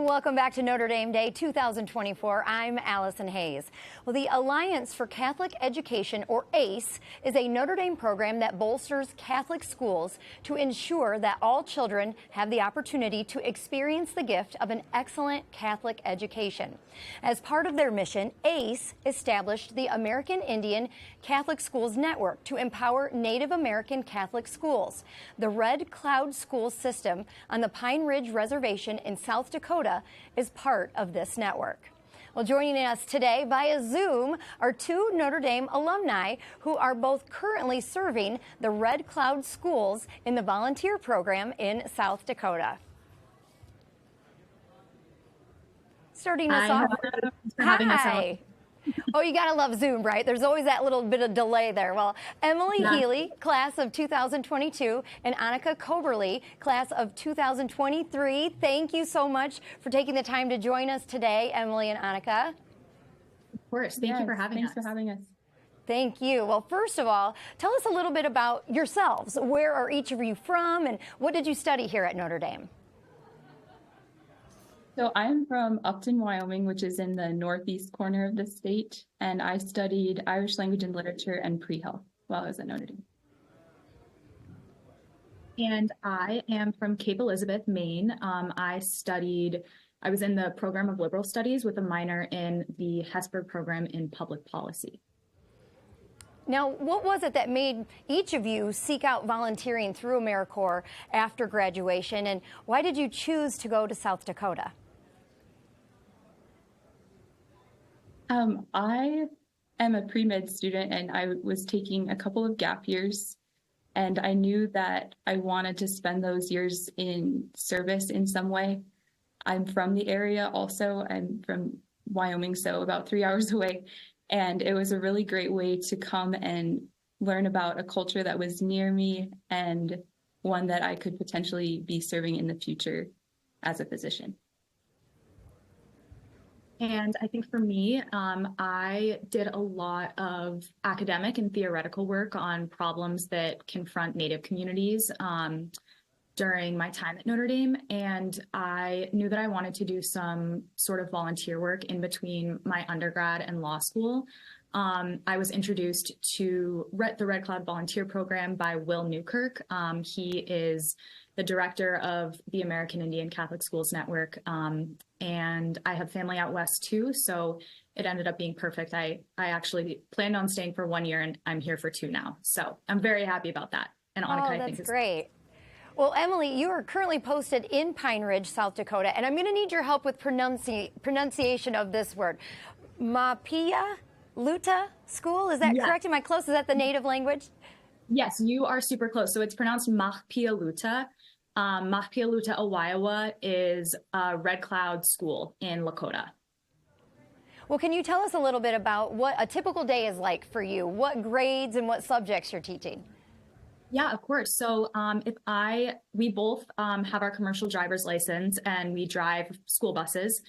Welcome back to Notre Dame Day 2024. I'm Allison Hayes. Well, the Alliance for Catholic Education, or ACE, is a Notre Dame program that bolsters Catholic schools to ensure that all children have the opportunity to experience the gift of an excellent Catholic education. As part of their mission, ACE established the American Indian Catholic Schools Network to empower Native American Catholic schools. The Red Cloud School System on the Pine Ridge Reservation in South Dakota is part of this network. Well, joining us today via Zoom are two Notre Dame alumni who are both currently serving the Red Cloud schools in the volunteer program in South Dakota. Starting us off. Hi. Oh, you gotta love Zoom, right? There's always that little bit of delay there. Well, Emily Healy, class of 2022, and Annika Coberly, class of 2023. Thank you so much for taking the time to join us today, Emily and Annika. Of course. Thank you for having us. Thanks for having us. Thank you. Well, first of all, tell us a little bit about yourselves. Where are each of you from, and what did you study here at Notre Dame? So I'm from Upton, Wyoming, which is in the northeast corner of the state, and I studied Irish language and literature and pre-health while I was at Notre Dame. And I am from Cape Elizabeth, Maine. I was in the program of liberal studies with a minor in the Hesburgh program in public policy. Now, what was it that made each of you seek out volunteering through AmeriCorps after graduation, and why did you choose to go to South Dakota? I am a pre-med student, and I was taking a couple of gap years, and I knew that I wanted to spend those years in service in some way. I'm from the area also. I'm from Wyoming, so about 3 hours away, and it was a really great way to come and learn about a culture that was near me and one that I could potentially be serving in the future as a physician. And I think for me, I did a lot of academic and theoretical work on problems that confront Native communities during my time at Notre Dame. And I knew that I wanted to do some sort of volunteer work in between my undergrad and law school. I was introduced to the Red Cloud Volunteer Program by Will Newkirk. He is the director of the American Indian Catholic Schools Network. And I have family out west too, so it ended up being perfect. I actually planned on staying for 1 year, and I'm here for 2 now. So I'm very happy about that. And Annika, I think that's great. Well, Emily, you are currently posted in Pine Ridge, South Dakota, and I'm going to need your help with pronunciation of this word. Mapia Luta School, is that correct? Am I close? Is that the native language? Yes, you are super close. So it's pronounced Mahpialuta. Mahpialuta, Iowa is a Red Cloud school in Lakota. Well, can you tell us a little bit about what a typical day is like for you? What grades and what subjects you're teaching? Yeah, of course. So we both have our commercial driver's license, and we drive school buses.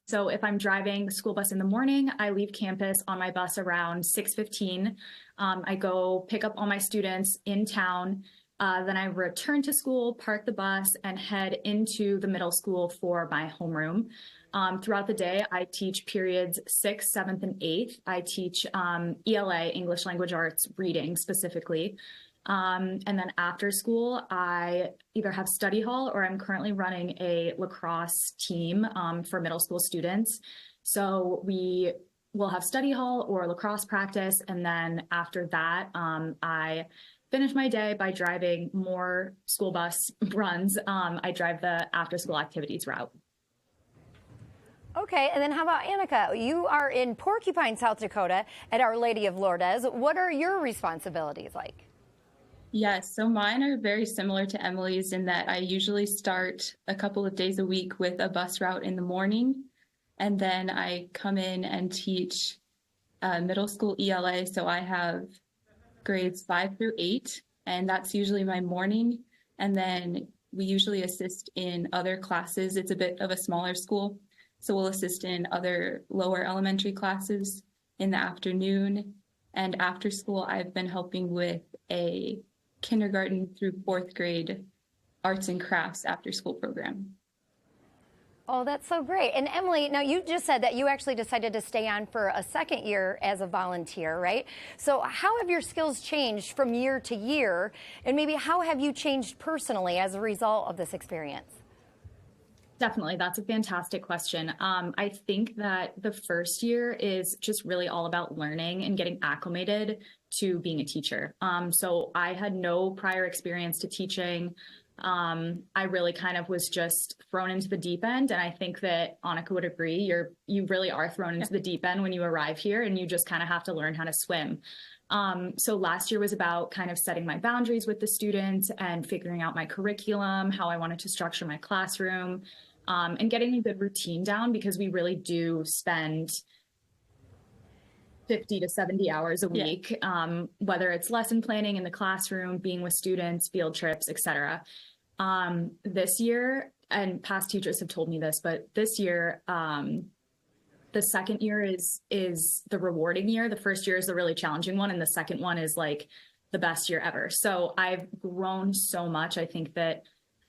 So if I'm driving the school bus in the morning, I leave campus on my bus around 6:15. I go pick up all my students in town. Then I return to school, park the bus, and head into the middle school for my homeroom. Throughout the day, I teach periods 6th, 7th, and 8th. I teach ELA, English Language Arts, reading specifically. And then after school, I either have study hall or I'm currently running a lacrosse team for middle school students. So we will have study hall or lacrosse practice. And then after that, I finish my day by driving more school bus runs. I drive the after school activities route. Okay, and then how about Annika? You are in Porcupine, South Dakota at Our Lady of Lourdes. What are your responsibilities like? Yes, so mine are very similar to Emily's in that I usually start a couple of days a week with a bus route in the morning, and then I come in and teach middle school ELA. So I have grades 5 through 8, and that's usually my morning. And then we usually assist in other classes. It's a bit of a smaller school, so we'll assist in other lower elementary classes in the afternoon. And after school, I've been helping with a kindergarten through 4th grade arts and crafts after school program. Oh, that's so great. And Emily, now you just said that you actually decided to stay on for a second year as a volunteer, right? So how have your skills changed from year to year? And maybe how have you changed personally as a result of this experience? Definitely. That's a fantastic question. I think that the first year is just really all about learning and getting acclimated to being a teacher. So I had no prior experience to teaching. I really kind of was just thrown into the deep end. And I think that Annika would agree, you really are thrown into the deep end when you arrive here, and you just kind of have to learn how to swim. So last year was about kind of setting my boundaries with the students and figuring out my curriculum, how I wanted to structure my classroom, and getting a good routine down, because we really do spend 50 to 70 hours a week, whether it's lesson planning in the classroom, being with students, field trips, etc. This year, and past teachers have told me this, but this year, the second year is the rewarding year. The first year is the really challenging one, and the second one is like the best year ever. So I've grown so much. I think that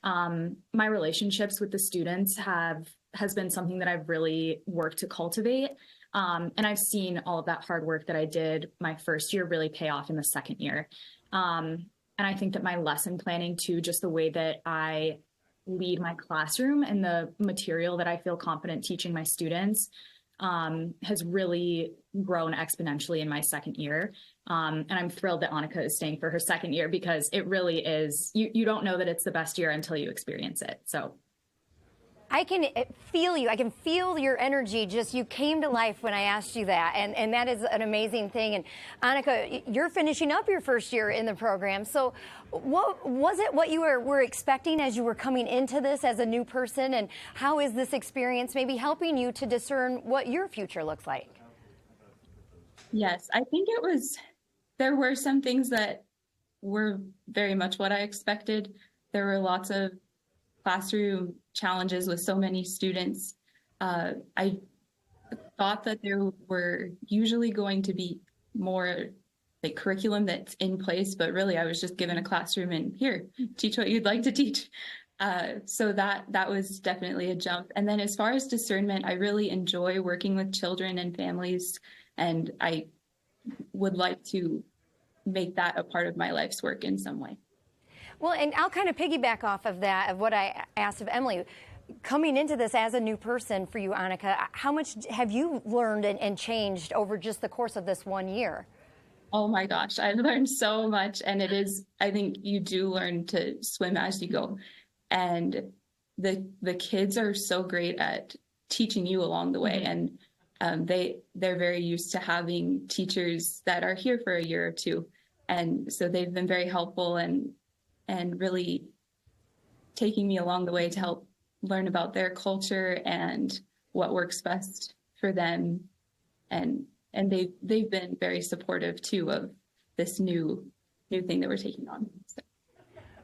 my relationships with the students has been something that I've really worked to cultivate. And I've seen all of that hard work that I did my first year really pay off in the second year. And I think that my lesson planning too, just the way that I lead my classroom and the material that I feel confident teaching my students, has really grown exponentially in my second year. And I'm thrilled that Annika is staying for her second year, because it really is, you don't know that it's the best year until you experience it. So I can feel you. I can feel your energy. Just you came to life when I asked you that, and that is an amazing thing. And Annika, you're finishing up your first year in the program. So, what was it? What you were expecting as you were coming into this as a new person, and how is this experience maybe helping you to discern what your future looks like? Yes, I think there were some things that were very much what I expected. There were lots of classroom challenges with so many students. I thought that there were usually going to be more like curriculum that's in place, but really I was just given a classroom and here, teach what you'd like to teach. So that was definitely a jump. And then as far as discernment, I really enjoy working with children and families, and I would like to make that a part of my life's work in some way. Well, and I'll kind of piggyback off of that, of what I asked of Emily. Coming into this as a new person for you, Annika, how much have you learned and changed over just the course of this 1 year? Oh my gosh, I've learned so much. And I think you do learn to swim as you go. And the kids are so great at teaching you along the way. And they're very used to having teachers that are here for a year or two. And so they've been very helpful and really taking me along the way to help learn about their culture and what works best for them. And they've been very supportive too of this new thing that we're taking on. So.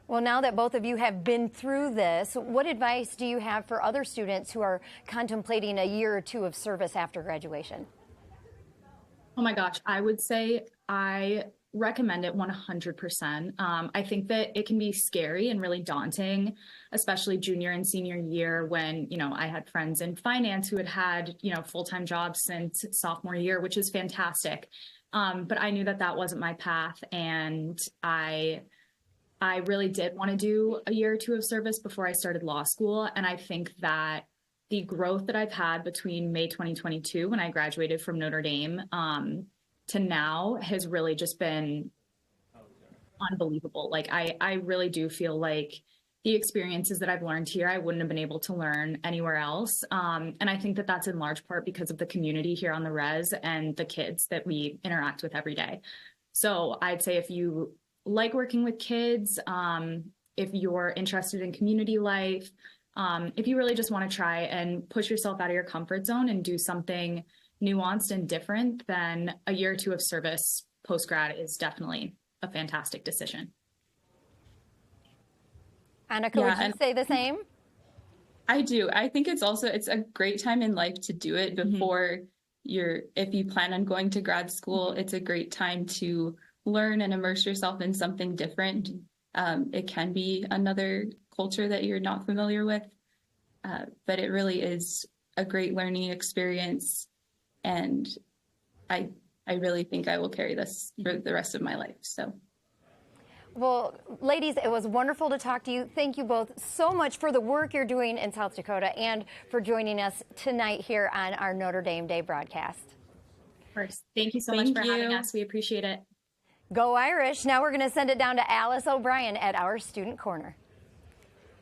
Well, now that both of you have been through this, what advice do you have for other students who are contemplating a year or two of service after graduation? Oh my gosh, I would say I recommend it 100%. I think that it can be scary and really daunting, especially junior and senior year when, I had friends in finance who had full-time jobs since sophomore year, which is fantastic. But I knew that wasn't my path. And I really did want to do a year or two of service before I started law school. And I think that the growth that I've had between May 2022, when I graduated from Notre Dame, to now has really just been unbelievable. Like I really do feel like the experiences that I've learned here, I wouldn't have been able to learn anywhere else. And I think that that's in large part because of the community here on the res and the kids that we interact with every day. So I'd say if you like working with kids, if you're interested in community life, if you really just want to try and push yourself out of your comfort zone and do something nuanced and different, then a year or two of service post-grad is definitely a fantastic decision. Annika, would you say the same? I do. I think it's a great time in life to do it before if you plan on going to grad school, it's a great time to learn and immerse yourself in something different. It can be another culture that you're not familiar with. but it really is a great learning experience. And I really think I will carry this for the rest of my life. So. Well, ladies, it was wonderful to talk to you. Thank you both so much for the work you're doing in South Dakota and for joining us tonight here on our Notre Dame Day broadcast. Of course. Thank you so much for having us. We appreciate it. Go Irish. Now we're going to send it down to Alice O'Brien at our Student Corner.